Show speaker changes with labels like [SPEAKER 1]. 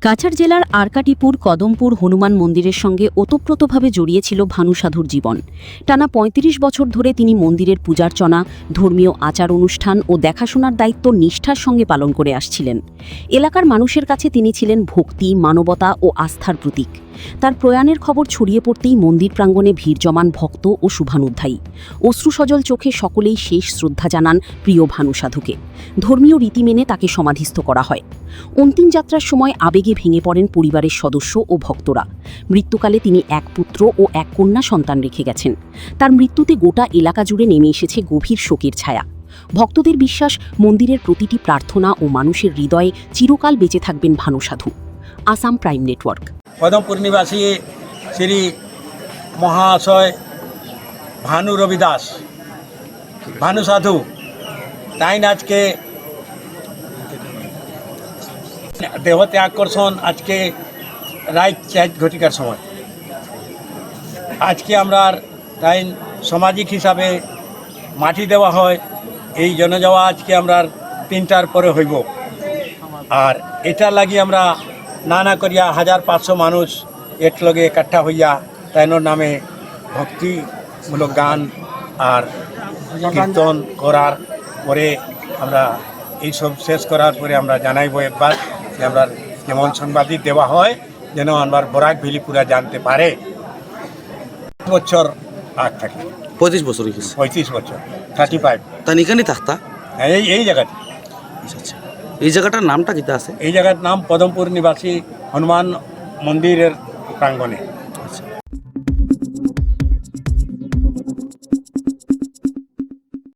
[SPEAKER 1] কাছাড় জেলার আরকাটিপুর কদমপুর হনুমান মন্দিরের সঙ্গে ওতপ্রোতভাবে জড়িয়েছিল ভানু সাধুর জীবন। টানা ৩৫ বছর ধরে তিনি মন্দিরের পূজার্চনা, ধর্মীয় আচার অনুষ্ঠান ও দেখাশোনার দায়িত্ব নিষ্ঠার সঙ্গে পালন করে আসছিলেন। এলাকার মানুষের কাছে তিনি ছিলেন ভক্তি, মানবতা ও আস্থার প্রতীক। তার প্রয়াণের খবর ছড়িয়ে পড়তেই মন্দির প্রাঙ্গণে ভিড় জমান ভক্ত ও শুভানুধ্যায়ী। অশ্রুসজল চোখে সকলেই শেষ শ্রদ্ধা জানান প্রিয় ভানু সাধুকে। ধর্মীয় রীতি মেনে তাকে সমাধিস্থ করা হয়। অন্তিম যাত্রার সময় আবেগে ভেঙে পড়েন পরিবারের সদস্য ও ভক্তরা। মৃত্যুকালে তিনি এক পুত্র ও এক কন্যা সন্তান রেখে গেছেন। তার মৃত্যুতে গোটা এলাকা জুড়ে নেমে এসেছে গভীর শোকের ছায়া। ভক্তদের বিশ্বাস, মন্দিরের প্রতিটি প্রার্থনা ও মানুষের হৃদয়ে চিরকাল বেঁচে থাকবেন ভানু সাধু। Assam prime network.
[SPEAKER 2] কদমপুর নিবাসী শ্রী মহাশয় ভানু রবিদাস, ভানু সাধু তাই আজকে দেহত্যাগ করছেন আজকে রাত ৪ ঘটিকার সময়। আজকে আমরা তাই সামাজিক হিসাবে মাটি দেওয়া হয়। এই জনযাওয়া আজকে আমরা ৩টার পরে হইব। আর এটা লাগি আমরা নানা করিয়া ১৫০০ মানুষ একলগে একাঠা হইয়া তাইনোর নামে ভক্তিমূলক গান আর কীর্তন করার পরে আমরা এইসব শেষ করার পরে আমরা জানাইব একবার যে আমরা যেমন সাংবাদিক দেওয়া হয় যেন আমার বরাক ভ্যালি পুরা জানতে পারে। বছর আগ থাকে
[SPEAKER 3] ৩৫ বছর
[SPEAKER 2] ৩৫ বছর 35।
[SPEAKER 3] তা এখানেই থাকতা
[SPEAKER 2] এই জায়গাতে।
[SPEAKER 3] আচ্ছা, এই জায়গাটার নামটা কিতা আছে?
[SPEAKER 2] এই জায়গার নাম পদমপুর নিবাসী হনুমান মন্দিরের প্রাঙ্গণে।